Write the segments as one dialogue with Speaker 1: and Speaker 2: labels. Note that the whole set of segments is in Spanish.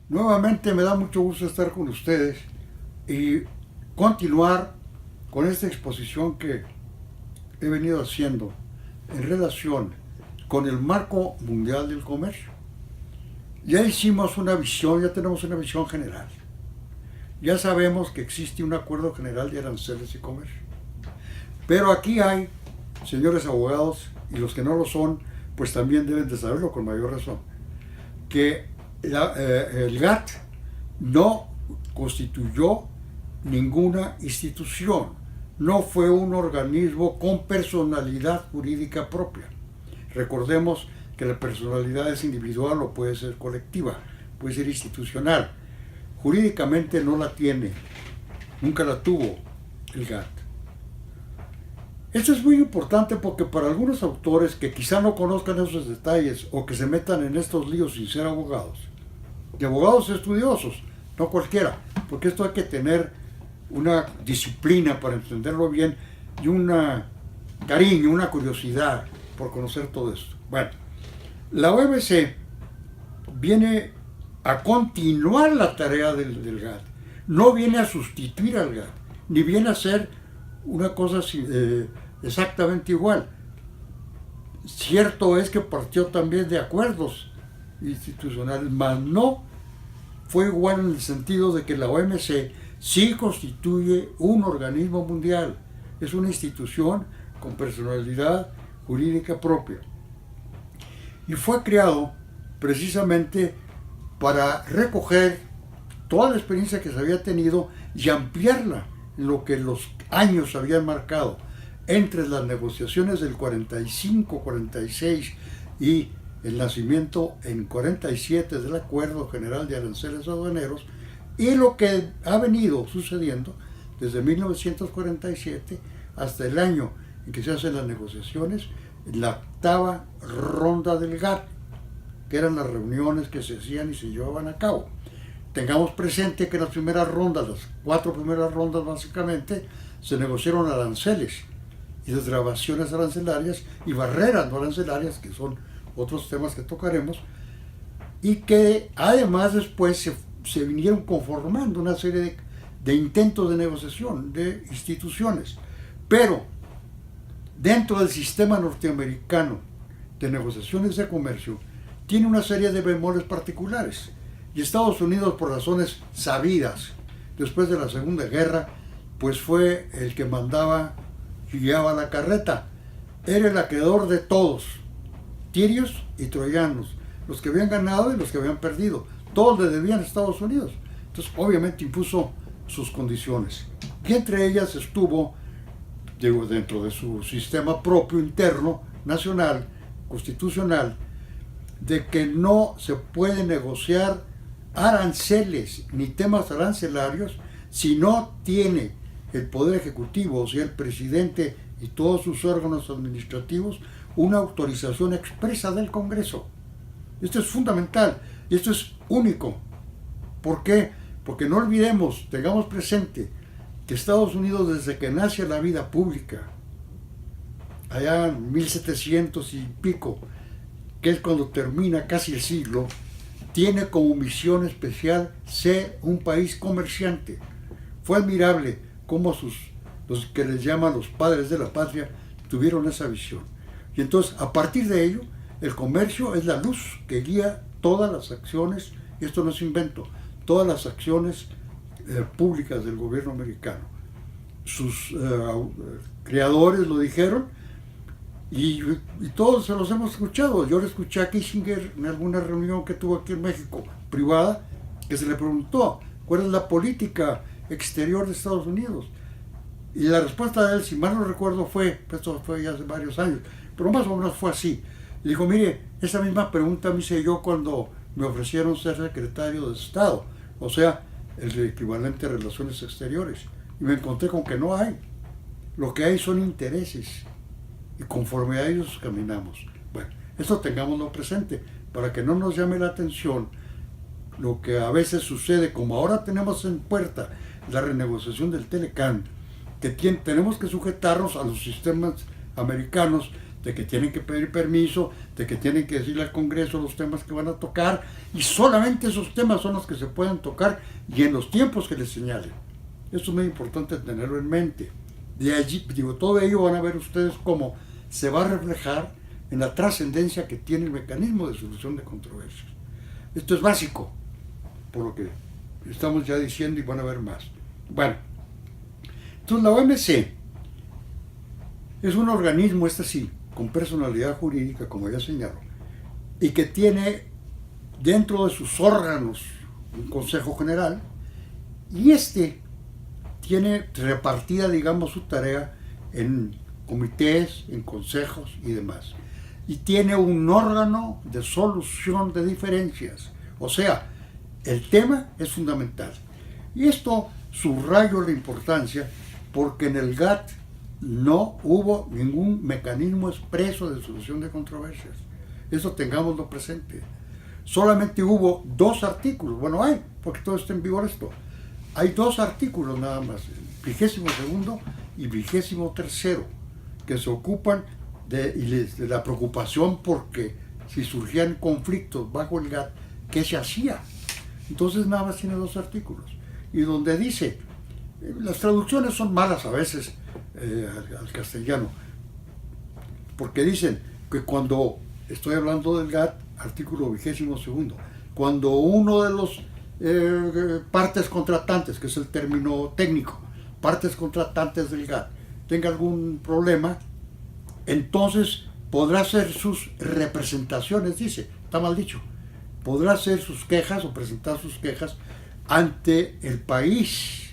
Speaker 1: Nuevamente me da mucho gusto estar con ustedes y continuar con esta exposición que he venido haciendo en relación con el marco mundial del comercio. Ya hicimos una visión, ya tenemos una visión general. Ya sabemos que existe un acuerdo general de aranceles y comercio. Pero aquí hay, señores abogados, y los que no lo son, pues también deben de saberlo con mayor razón, que el GATT no constituyó ninguna institución, no fue un organismo con personalidad jurídica propia. Recordemos que la personalidad es individual o puede ser colectiva, puede ser institucional. Jurídicamente no la tiene, nunca la tuvo el GATT. Esto es muy importante porque para algunos autores que quizá no conozcan esos detalles o que se metan en estos líos sin ser abogados, y abogados estudiosos, no cualquiera, porque esto hay que tener una disciplina para entenderlo bien y un cariño, una curiosidad por conocer todo esto. Bueno, la OMC viene a continuar la tarea del GATT, no viene a sustituir al GATT, ni viene a ser una cosa exactamente igual. Cierto es que partió también de acuerdos institucionales, mas no fue igual en el sentido de que la OMC sí constituye un organismo mundial, es una institución con personalidad jurídica propia. Y fue creado precisamente para recoger toda la experiencia que se había tenido y ampliarla en lo que los años habían marcado entre las negociaciones del 45, 46 y el nacimiento en 47 del Acuerdo General de Aranceles Aduaneros y lo que ha venido sucediendo desde 1947 hasta el año en que se hacen las negociaciones, en la octava ronda del GATT, que eran las reuniones que se hacían y se llevaban a cabo. Tengamos presente que las primeras rondas, las 4 primeras rondas básicamente, se negociaron aranceles y desgravaciones arancelarias y barreras no arancelarias, que son otros temas que tocaremos, y que además después se vinieron conformando una serie de intentos de negociación de instituciones. Pero dentro del sistema norteamericano de negociaciones de comercio tiene una serie de bemoles particulares. Y Estados Unidos, por razones sabidas, después de la Segunda Guerra, pues fue el que mandaba y guiaba la carreta. Era el acreedor de todos, tirios y troyanos, los que habían ganado y los que habían perdido. Todos le debían a Estados Unidos. Entonces, obviamente, impuso sus condiciones. Y entre ellas estuvo, dentro de su sistema propio, interno, nacional, constitucional, de que no se puede negociar aranceles ni temas arancelarios si no tiene el Poder Ejecutivo, o sea, el presidente y todos sus órganos administrativos, una autorización expresa del Congreso. Esto es fundamental y esto es único. ¿Por qué? Porque no olvidemos, tengamos presente que Estados Unidos, desde que nace la vida pública, allá en 1700 y pico, que es cuando termina casi el siglo, tiene como misión especial ser un país comerciante. Fue admirable cómo los que les llaman los padres de la patria tuvieron esa visión. Y entonces, a partir de ello, el comercio es la luz que guía todas las acciones, y esto no es invento, todas las acciones públicas del gobierno americano. Sus creadores lo dijeron, y todos se los hemos escuchado. Yo le escuché a Kissinger en alguna reunión que tuvo aquí en México, privada, que se le preguntó cuál es la política exterior de Estados Unidos. Y la respuesta de él, si mal no recuerdo, fue, esto fue ya hace varios años, pero más o menos fue así. Y dijo, mire, esa misma pregunta me hice yo cuando me ofrecieron ser secretario de Estado, o sea, el equivalente a Relaciones Exteriores. Y me encontré con que no hay. Lo que hay son intereses. Y conforme a ellos caminamos. Bueno, esto tengámoslo presente, para que no nos llame la atención lo que a veces sucede, como ahora tenemos en puerta la renegociación del Telecán, que tenemos que sujetarnos a los sistemas americanos de que tienen que pedir permiso, de que tienen que decirle al Congreso los temas que van a tocar, y solamente esos temas son los que se pueden tocar y en los tiempos que les señalen. Esto es muy importante tenerlo en mente. De allí, digo, todo ello van a ver ustedes cómo se va a reflejar en la trascendencia que tiene el mecanismo de solución de controversias. Esto es básico, por lo que estamos ya diciendo y van a ver más. Bueno, entonces la OMC es un organismo, este sí, con personalidad jurídica, como ya señalo, y que tiene dentro de sus órganos un Consejo General, y este tiene repartida, digamos, su tarea en comités, en consejos y demás. Y tiene un órgano de solución de diferencias. O sea, el tema es fundamental. Y esto subrayo la importancia porque en el GATT no hubo ningún mecanismo expreso de solución de controversias. Eso tengámoslo presente. Solamente hubo 2 artículos. Bueno, hay, porque todo está en vigor esto. Hay 2 artículos nada más, el 22º y 23º, que se ocupan de la preocupación porque si surgían conflictos bajo el GATT, ¿qué se hacía? Entonces nada más tiene 2 artículos. Y donde dice, las traducciones son malas a veces al castellano, porque dicen que cuando, estoy hablando del GATT, artículo 22º, cuando uno de los partes contratantes, que es el término técnico, partes contratantes del GATT, tenga algún problema, entonces podrá hacer sus representaciones, dice, está mal dicho, podrá hacer sus quejas o presentar sus quejas ante el país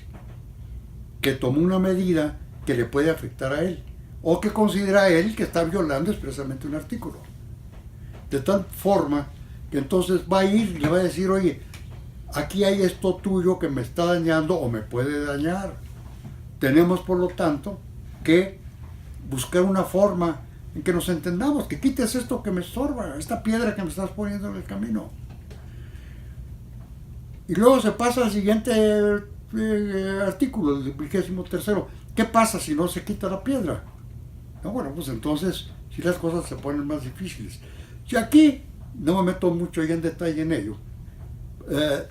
Speaker 1: que tomó una medida que le puede afectar a él, o que considera él que está violando expresamente un artículo. De tal forma que entonces va a ir y le va a decir, oye, aquí hay esto tuyo que me está dañando o me puede dañar. Tenemos, por lo tanto, que buscar una forma en que nos entendamos, que quites esto que me estorba, esta piedra que me estás poniendo en el camino. Y luego se pasa al siguiente artículo, el 23º. ¿Qué pasa si no se quita la piedra? No, bueno, pues entonces, si las cosas se ponen más difíciles. Si aquí, no me meto mucho ya en detalle en ello,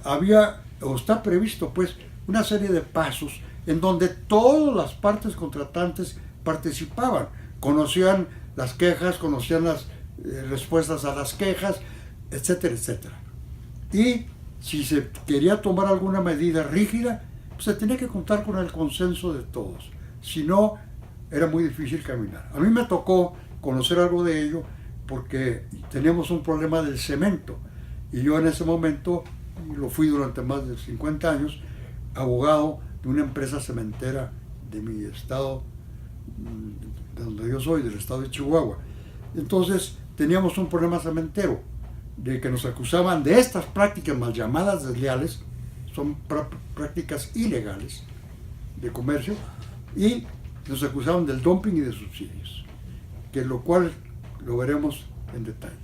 Speaker 1: había, o está previsto pues, una serie de pasos en donde todas las partes contratantes participaban, conocían las quejas, conocían las respuestas a las quejas, etcétera, etcétera. Y si se quería tomar alguna medida rígida, pues se tenía que contar con el consenso de todos, si no, era muy difícil caminar. A mí me tocó conocer algo de ello porque teníamos un problema del cemento, y yo en ese momento, y lo fui durante más de 50 años, abogado de una empresa cementera de mi estado, de donde yo soy, del estado de Chihuahua. Entonces teníamos un problema cementero, de que nos acusaban de estas prácticas mal llamadas desleales, son prácticas ilegales de comercio, y nos acusaban del dumping y de subsidios, que lo cual lo veremos en detalle.